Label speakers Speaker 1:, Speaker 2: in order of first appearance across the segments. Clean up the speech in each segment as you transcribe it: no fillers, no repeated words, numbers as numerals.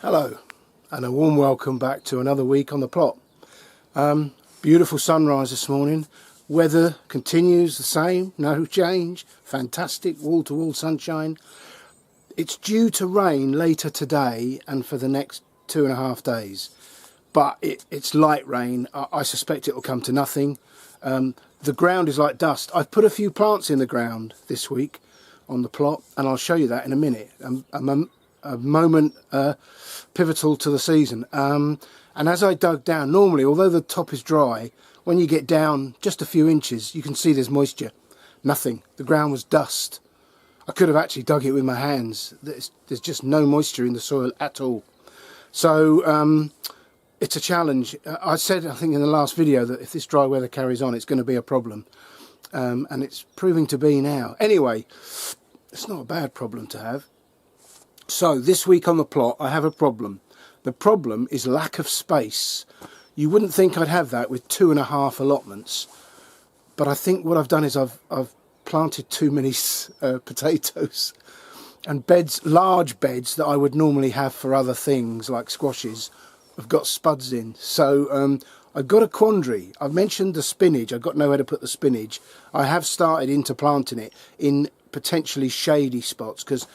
Speaker 1: Hello and a warm welcome back to another week on the plot. Beautiful sunrise this morning. Weather continues the same, no change. Fantastic wall-to-wall sunshine. It's due to rain later today and for the next 2.5 days, but it's light rain. I suspect it will come to nothing. The ground is like dust. I've put a few plants in the ground this week on the plot, and I'll show you that in a minute. A moment pivotal to the season. And as I dug down, normally, although the top is dry, when you get down just a few inches, you can see there's moisture. Nothing. The ground was dust. I could have actually dug it with my hands. There's just no moisture in the soil at all. So it's a challenge. I said, I think in the last video, that if this dry weather carries on, it's going to be a problem. And it's proving to be now. Anyway, it's not a bad problem to have. So this week on the plot, I have a problem. The problem is lack of space. You wouldn't think I'd have that with 2.5 allotments, but I think what I've done is I've planted too many potatoes, and large beds that I would normally have for other things like squashes have got spuds in. So I've got a quandary. I've mentioned the spinach. I've got nowhere to put the spinach. I have started into planting it in potentially shady spots, because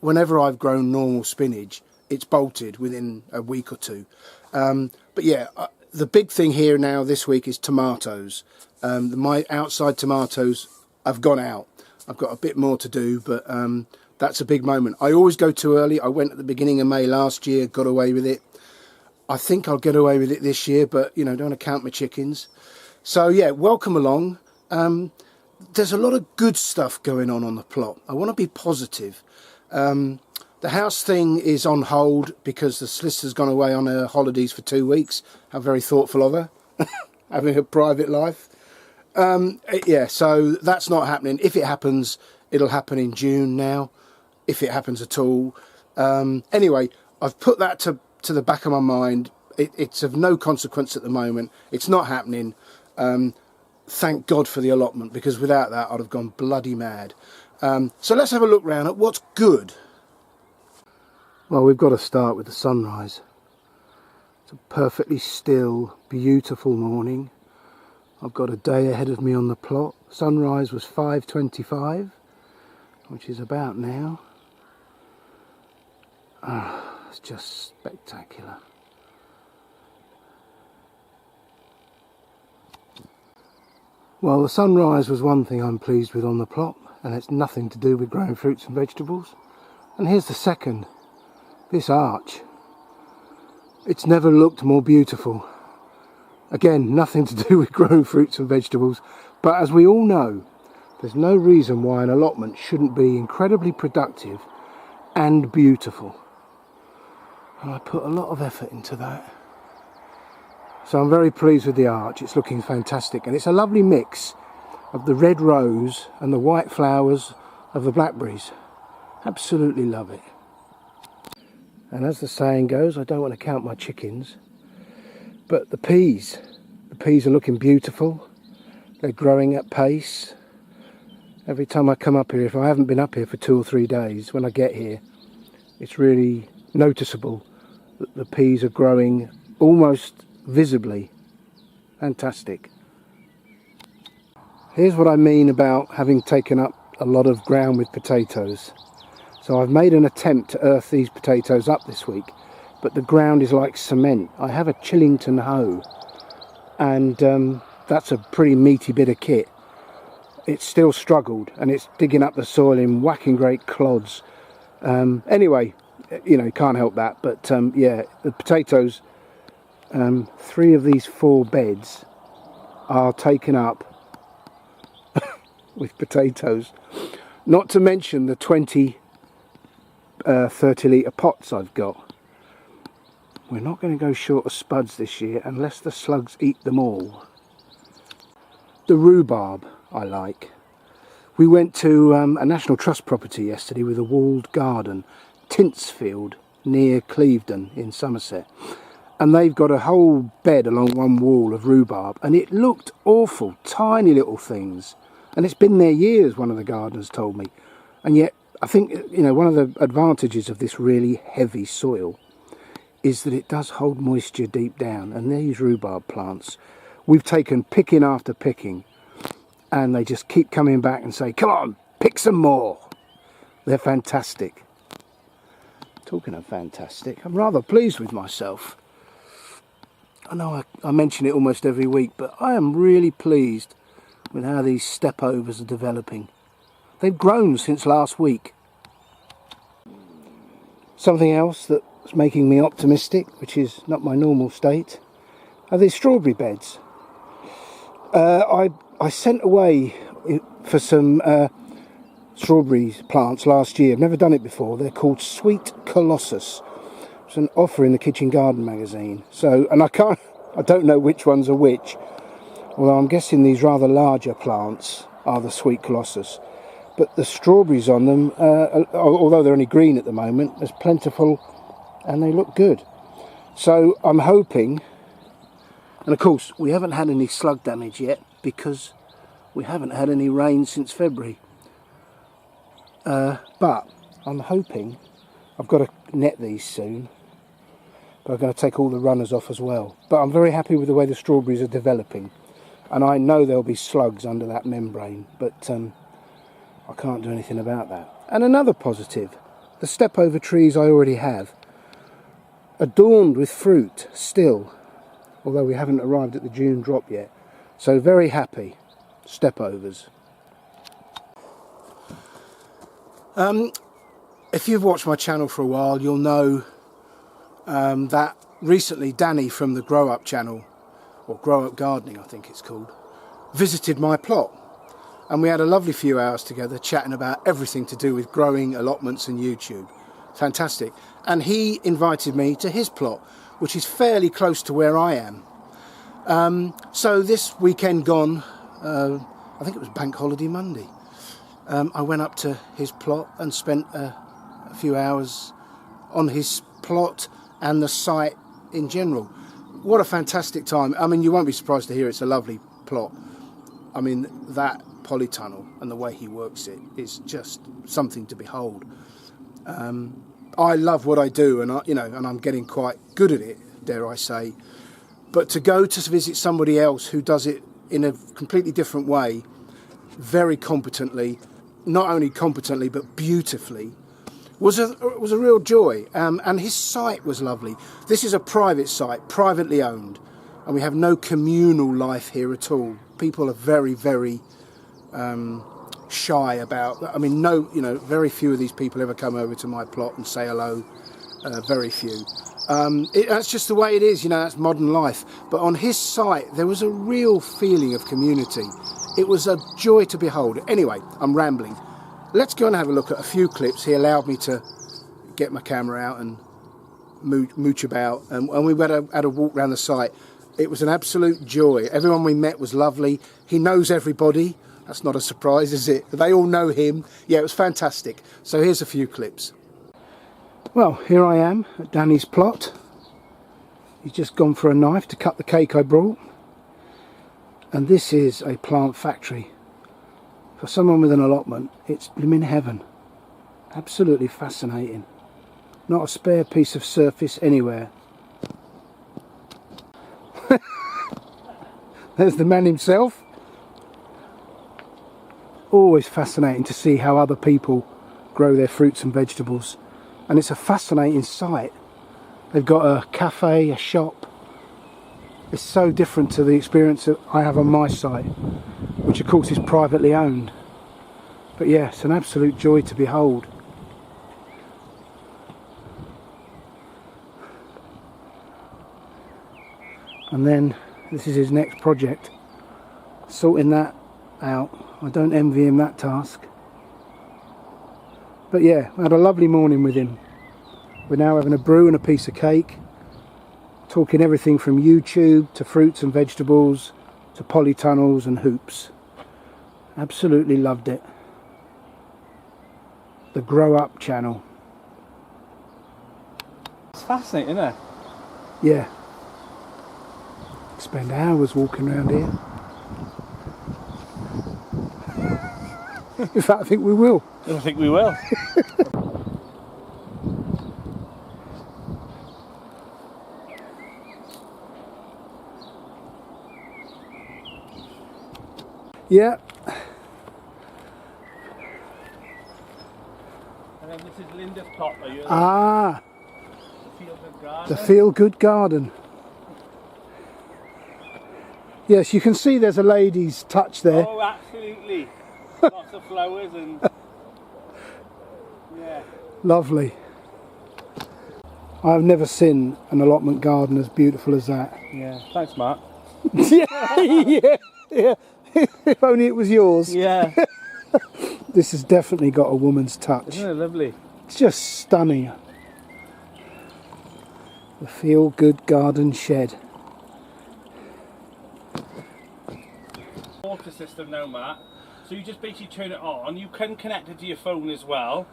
Speaker 1: whenever I've grown normal spinach, it's bolted within a week or two. But yeah, the big thing here now this week is tomatoes. My outside tomatoes have gone out. I've got a bit more to do, but that's a big moment. I always go too early. I went at the beginning of May last year, got away with it. I think I'll get away with it this year, but you know, don't want to count my chickens. So yeah, welcome along. There's a lot of good stuff going on the plot. I want to be positive. The house thing is on hold because the solicitor's gone away on her holidays for 2 weeks. How very thoughtful of her, having a private life. Yeah, so that's not happening. If it happens, it'll happen in June now, if it happens at all. Anyway, I've put that to the back of my mind. It's of no consequence at the moment. It's not happening. Thank God for the allotment, because without that I'd have gone bloody mad. So let's have a look round at what's good. Well, we've got to start with the sunrise. It's a perfectly still, beautiful morning. I've got a day ahead of me on the plot. Sunrise was 5:25, which is about now. It's just spectacular. Well, the sunrise was one thing I'm pleased with on the plot, and it's nothing to do with growing fruits and vegetables. And here's the second. This arch. It's never looked more beautiful. Again, nothing to do with growing fruits and vegetables, but as we all know, there's no reason why an allotment shouldn't be incredibly productive and beautiful. And I put a lot of effort into that. So I'm very pleased with the arch. It's looking fantastic, and it's a lovely mix of the red rose and the white flowers of the blackberries. Absolutely love it. And as the saying goes, I don't want to count my chickens, but the peas are looking beautiful. They're growing at pace. Every time I come up here, if I haven't been up here for 2 or 3 days, when I get here, it's really noticeable that the peas are growing almost visibly. Fantastic. Here's what I mean about having taken up a lot of ground with potatoes. So I've made an attempt to earth these potatoes up this week, but the ground is like cement. I have a Chillington hoe, and that's a pretty meaty bit of kit. It's still struggled, and it's digging up the soil in whacking great clods. Anyway, you know, can't help that, but yeah, the potatoes, 3 of these 4 beds are taken up with potatoes, not to mention the 20 30-litre pots I've got. We're not going to go short of spuds this year unless the slugs eat them all. The rhubarb I like. We went to a National Trust property yesterday with a walled garden, Tintsfield, near Clevedon in Somerset, and they've got a whole bed along one wall of rhubarb, and it looked awful, tiny little things, and it's been there years, one of the gardeners told me. And yet I think, you know, one of the advantages of this really heavy soil is that it does hold moisture deep down, and these rhubarb plants, we've taken picking after picking, and they just keep coming back and say, come on, pick some more. They're fantastic. Talking of fantastic, I'm rather pleased with myself. I know I mention it almost every week, but I am really pleased with how these stepovers are developing. They've grown since last week. Something else that's making me optimistic, which is not my normal state, are these strawberry beds. I sent away for some strawberry plants last year. I've never done it before. They're called Sweet Colossus. It's an offer in the Kitchen Garden magazine. So, and I don't know which ones are which, although I'm guessing these rather larger plants are the Sweet Colossus. But the strawberries on them, although they're only green at the moment, there's plentiful and they look good. So I'm hoping, and of course we haven't had any slug damage yet because we haven't had any rain since February. But I'm hoping, I've got to net these soon, but I'm going to take all the runners off as well. But I'm very happy with the way the strawberries are developing, and I know there'll be slugs under that membrane, but I can't do anything about that. And another positive, the stepover trees I already have, adorned with fruit still, although we haven't arrived at the June drop yet. So very happy, stepovers. If you've watched my channel for a while, you'll know that recently Danny from the Grow Up channel, or Grow Up Gardening I think it's called, visited my plot. And we had a lovely few hours together chatting about everything to do with growing, allotments and YouTube. Fantastic. And he invited me to his plot, which is fairly close to where I am. So this weekend gone, I think it was Bank Holiday Monday, I went up to his plot and spent a few hours on his plot and the site in general. What a fantastic time. I mean, you won't be surprised to hear it's a lovely plot. I mean, that polytunnel and the way he works it is just something to behold. I love what I do, and and I'm getting quite good at it, dare I say. But to go to visit somebody else who does it in a completely different way, very competently, not only competently but beautifully, was a real joy. And his site was lovely. This is a private site, privately owned, and we have no communal life here at all. People are very, very shy about. I mean, very few of these people ever come over to my plot and say hello. Very few. That's just the way it is. That's modern life. But on his site, there was a real feeling of community. It was a joy to behold. Anyway, I'm rambling. Let's go and have a look at a few clips. He allowed me to get my camera out and mooch about, and we had a walk around the site. It was an absolute joy. Everyone we met was lovely. He knows everybody. That's not a surprise, is it? They all know him. Yeah, it was fantastic. So here's a few clips. Well, here I am at Danny's plot. He's just gone for a knife to cut the cake I brought. And this is a plant factory. For someone with an allotment, it's blimmin' heaven. Absolutely fascinating. Not a spare piece of surface anywhere. There's the man himself. Always fascinating to see how other people grow their fruits and vegetables. And it's a fascinating site. They've got a cafe, a shop. It's so different to the experience that I have on my site, which of course is privately owned. But yeah, it's an absolute joy to behold. And then this is his next project, sorting that out. I don't envy him that task. But yeah, I had a lovely morning with him. We're now having a brew and a piece of cake, talking everything from YouTube to fruits and vegetables to polytunnels and hoops. Absolutely loved it. The Grow Up channel.
Speaker 2: It's fascinating, isn't it?
Speaker 1: Yeah. Spend hours walking around here. In fact, I think we will.
Speaker 2: I think we will.
Speaker 1: Yeah.
Speaker 2: And then this is Linda's plot.
Speaker 1: Ah,
Speaker 2: The Feel Good Garden.
Speaker 1: the Feel Good Garden. Yes, you can see there's a lady's touch there.
Speaker 2: Oh, absolutely. Lots of flowers and yeah.
Speaker 1: Lovely. I've never seen an allotment garden as beautiful as that.
Speaker 2: Yeah. Thanks, Mark.
Speaker 1: Yeah. If only it was yours.
Speaker 2: Yeah.
Speaker 1: This has definitely got a woman's touch.
Speaker 2: Isn't it lovely?
Speaker 1: It's just stunning. The Feel Good Garden Shed.
Speaker 2: Water system now, Matt. So you just basically turn it on. You can connect it to your phone as well.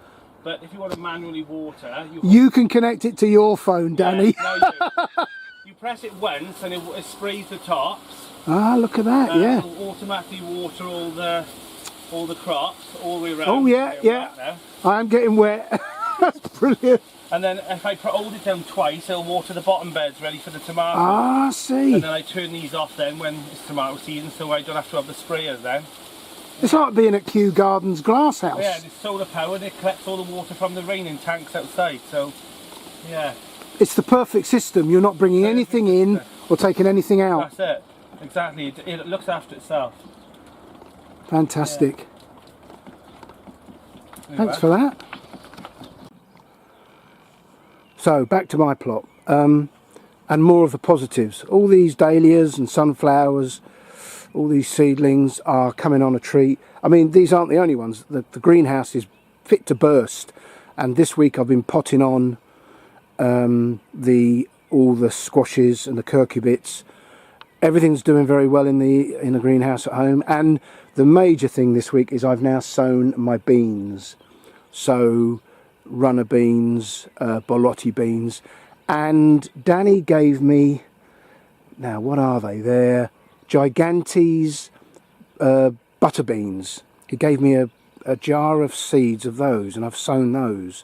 Speaker 2: But if you want to manually water,
Speaker 1: you can connect it to your phone, Danny.
Speaker 2: Yeah, no, you press it once and it sprays the tops.
Speaker 1: Ah, look at that! Yeah.
Speaker 2: It will automatically water all the crops all the way around.
Speaker 1: Oh yeah. I am getting wet. That's brilliant.
Speaker 2: And then if I hold it down twice, it'll water the bottom beds ready for the tomatoes.
Speaker 1: Ah, I see.
Speaker 2: And then I turn these off then when it's tomato season, so I don't have to have the sprayers then.
Speaker 1: It's like being at Kew Gardens glass house.
Speaker 2: Yeah, it's solar powered. It collects all the water from the rain in tanks outside. So, yeah.
Speaker 1: It's the perfect system. You're not bringing anything in or taking anything out.
Speaker 2: That's it. Exactly. It looks after itself.
Speaker 1: Fantastic.
Speaker 2: Yeah.
Speaker 1: Thanks for that. So back to my plot, and more of the positives. All these dahlias and sunflowers, all these seedlings are coming on a treat. I mean, these aren't the only ones. The greenhouse is fit to burst, and this week I've been potting on all the squashes and the curcubits. Everything's doing very well in the greenhouse at home, and the major thing this week is I've now sown my beans. So runner beans, borlotti beans, and Danny gave me, now what are they? They're Gigantes butter beans. He gave me a jar of seeds of those, and I've sown those.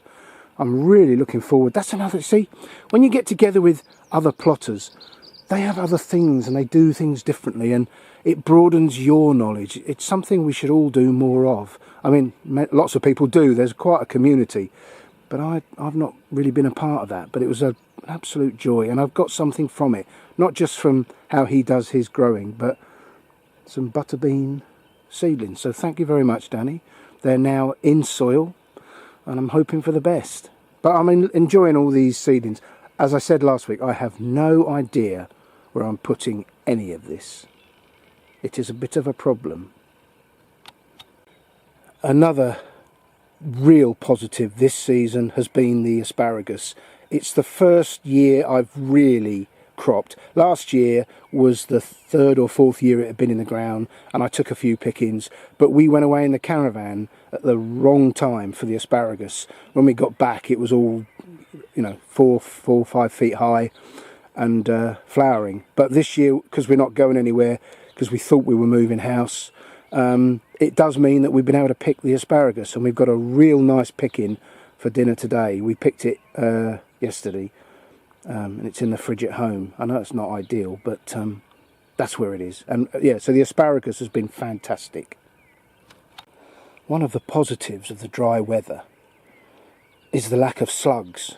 Speaker 1: I'm really looking forward. That's another, see, when you get together with other plotters, they have other things and they do things differently, and it broadens your knowledge. It's something we should all do more of. I mean, lots of people do. There's quite a community, but I've not really been a part of that. But it was an absolute joy, and I've got something from it. Not just from how he does his growing, but some butterbean seedlings. So thank you very much, Danny. They're now in soil, and I'm hoping for the best. But I'm enjoying all these seedlings. As I said last week, I have no idea where I'm putting any of this. It is a bit of a problem. Another real positive this season has been the asparagus. It's the first year I've really cropped. Last year was the third or fourth year it had been in the ground, and I took a few pickings, but we went away in the caravan at the wrong time for the asparagus. When we got back, it was all, 4 or 5 feet high and flowering. But this year, because we're not going anywhere, because we thought we were moving house, it does mean that we've been able to pick the asparagus, and we've got a real nice picking for dinner today. We picked it yesterday, and it's in the fridge at home. I know it's not ideal, but that's where it is. And yeah, so the asparagus has been fantastic. One of the positives of the dry weather is the lack of slugs.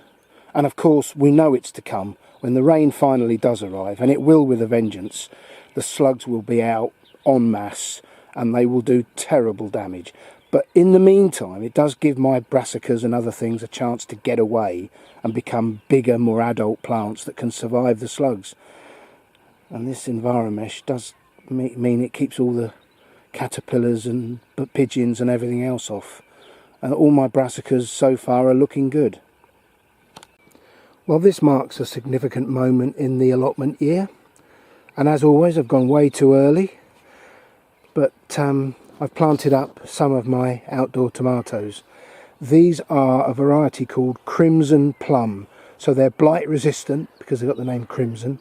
Speaker 1: And of course, we know it's to come. When the rain finally does arrive, and it will with a vengeance, the slugs will be out en masse, and they will do terrible damage. But in the meantime, it does give my brassicas and other things a chance to get away and become bigger, more adult plants that can survive the slugs. And this Enviromesh does mean it keeps all the caterpillars and pigeons and everything else off. And all my brassicas so far are looking good. Well, this marks a significant moment in the allotment year. And as always, I've gone way too early. But I've planted up some of my outdoor tomatoes. These are a variety called Crimson Plum. So they're blight resistant because they've got the name Crimson.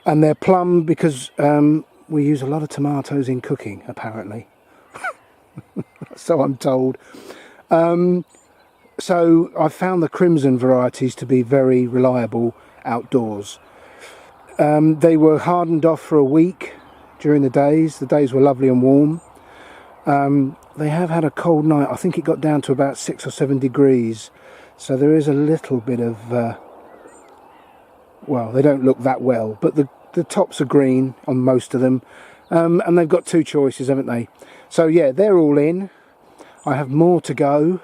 Speaker 1: And they're plum because we use a lot of tomatoes in cooking, apparently. So I'm told. So I've found the Crimson varieties to be very reliable outdoors. They were hardened off for a week during the days. The days were lovely and warm. They have had a cold night. I think it got down to about 6 or 7 degrees. So there is a little bit of, well, they don't look that well, but the tops are green on most of them. And they've got 2 choices, haven't they? So yeah, they're all in. I have more to go.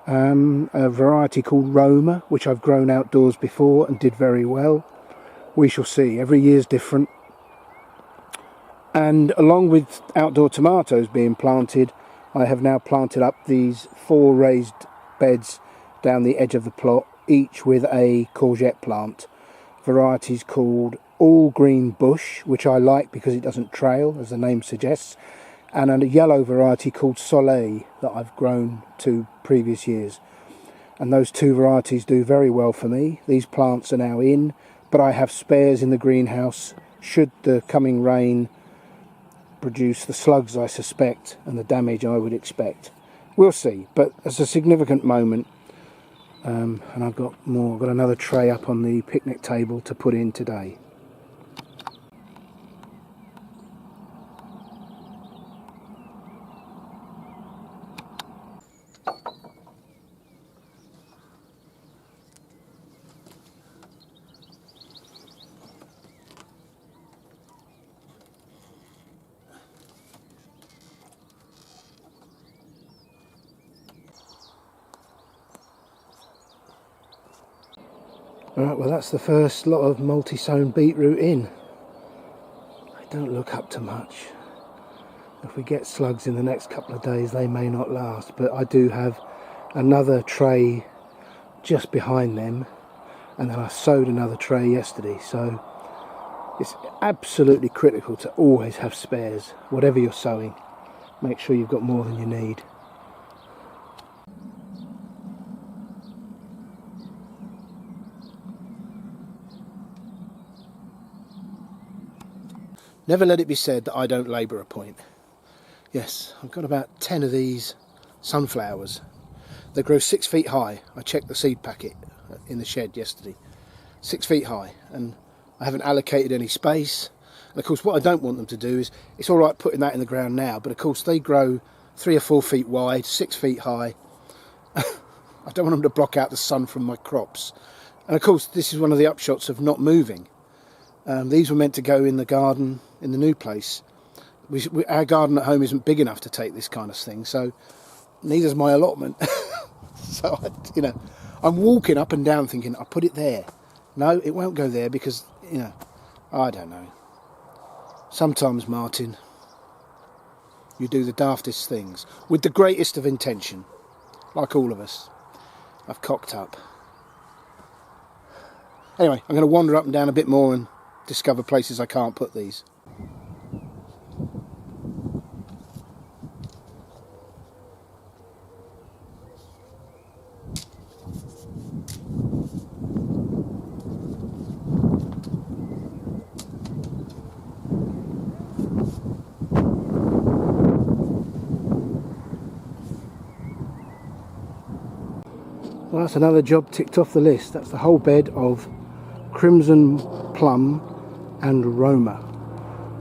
Speaker 1: A variety called Roma, which I've grown outdoors before and did very well. We shall see. Every year's different. And along with outdoor tomatoes being planted, I have now planted up these 4 raised beds down the edge of the plot, each with a courgette plant. Varieties called All Green Bush, which I like because it doesn't trail, as the name suggests, and a yellow variety called Soleil that I've grown 2 previous years. And those 2 varieties do very well for me. These plants are now in, but I have spares in the greenhouse should the coming rain produce the slugs I suspect and the damage I would expect. We'll see, but it's a significant moment. And I've got another tray up on the picnic table to put in today. Alright, well that's the first lot of multi-sown beetroot in. They don't look up to much. If we get slugs in the next couple of days, they may not last, but I do have another tray just behind them, and then I sowed another tray yesterday, so it's absolutely critical to always have spares. Whatever you're sowing, make sure you've got more than you need. Never let it be said that I don't labour a point. Yes, I've got about 10 of these sunflowers. They grow 6 feet high. I checked the seed packet in the shed yesterday. 6 feet high, and I haven't allocated any space. And of course what I don't want them to do is, it's alright putting that in the ground now, but of course they grow 3 or 4 feet wide, 6 feet high. I don't want them to block out the sun from my crops. And of course this is one of the upshots of not moving. These were meant to go in the garden in the new place. Our garden at home isn't big enough to take this kind of thing, so neither's my allotment. So, I'm walking up and down thinking, I'll put it there. No, it won't go there because, I don't know. Sometimes, Martin, you do the daftest things with the greatest of intention, like all of us. I've cocked up. Anyway, I'm going to wander up and down a bit more and discover places I can't put these. Well, that's another job ticked off the list. That's the whole bed of crimson plum and Roma,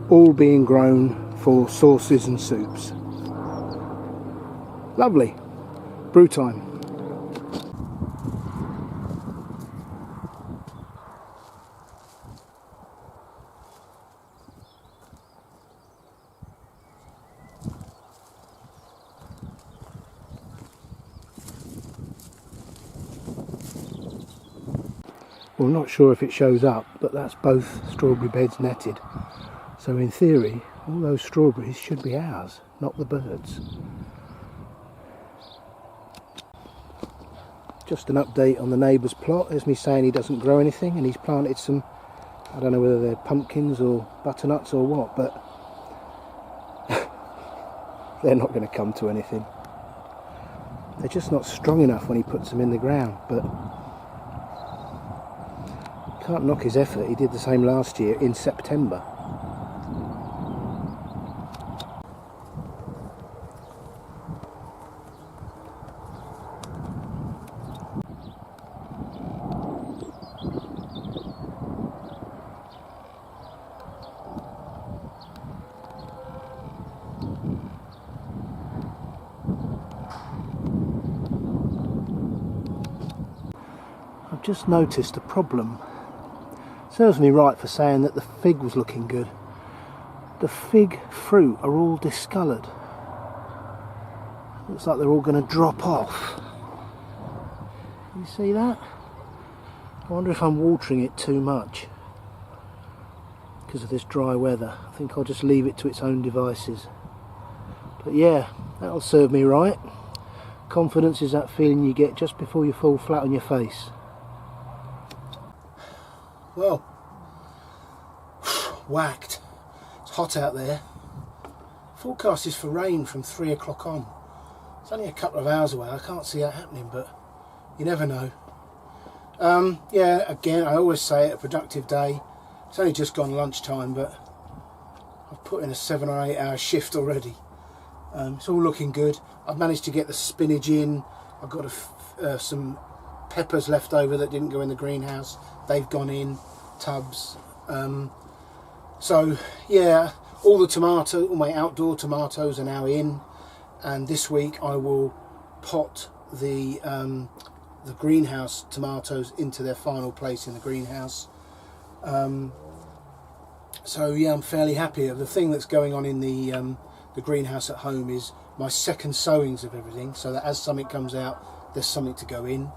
Speaker 1: all being grown for sauces and soups. Lovely. Brew time. Well, I'm not sure if it shows up, but that's both strawberry beds netted. So in theory, all those strawberries should be ours, not the birds. Just an update on the neighbour's plot. There's me saying he doesn't grow anything, and he's planted some, I don't know whether they're pumpkins or butternuts or what, but they're not going to come to anything. They're just not strong enough when he puts them in the ground, but can't knock his effort. He did the same last year in September. just noticed a problem. Serves me right for saying that the fig was looking good. The fig fruit are all discoloured. Looks like they're all going to drop off. You see that? I wonder if I'm watering it too much because of this dry weather. I think I'll just leave it to its own devices. But yeah, that'll serve me right. Confidence is that feeling you get just before you fall flat on your face. Well, whacked. It's hot out there. Forecast is for rain from 3 o'clock on. It's only a couple of hours away. I can't see that happening, but you never know. Yeah, again, I always say it, a productive day. It's only just gone lunchtime, but I've put in a 7 or 8 hour shift already. It's all looking good. I've managed to get the spinach in. I've got some peppers left over that didn't go in the greenhouse. They've gone in tubs. So yeah, all my outdoor tomatoes are now in, and this week I will pot the greenhouse tomatoes into their final place in the greenhouse. So yeah, I'm fairly happy. The thing that's going on in the greenhouse at home is my second sowings of everything, so that as something comes out, there's something to go in,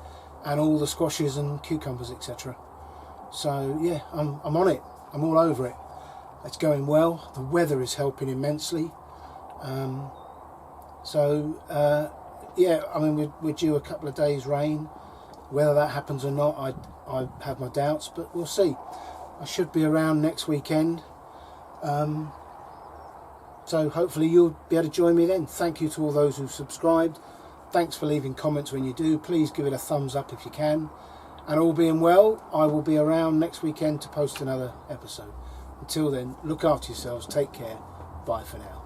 Speaker 1: and all the squashes and cucumbers, etc. So yeah, I'm on it. I'm all over it. It's going well. The weather is helping immensely. Yeah, I mean, we're due a couple of days rain. Whether that happens or not, I have my doubts, but we'll see. I should be around next weekend. So hopefully you'll be able to join me then. Thank you to all those who've subscribed. Thanks for leaving comments when you do. Please give it a thumbs up if you can. And all being well, I will be around next weekend to post another episode. Until then, look after yourselves. Take care. Bye for now.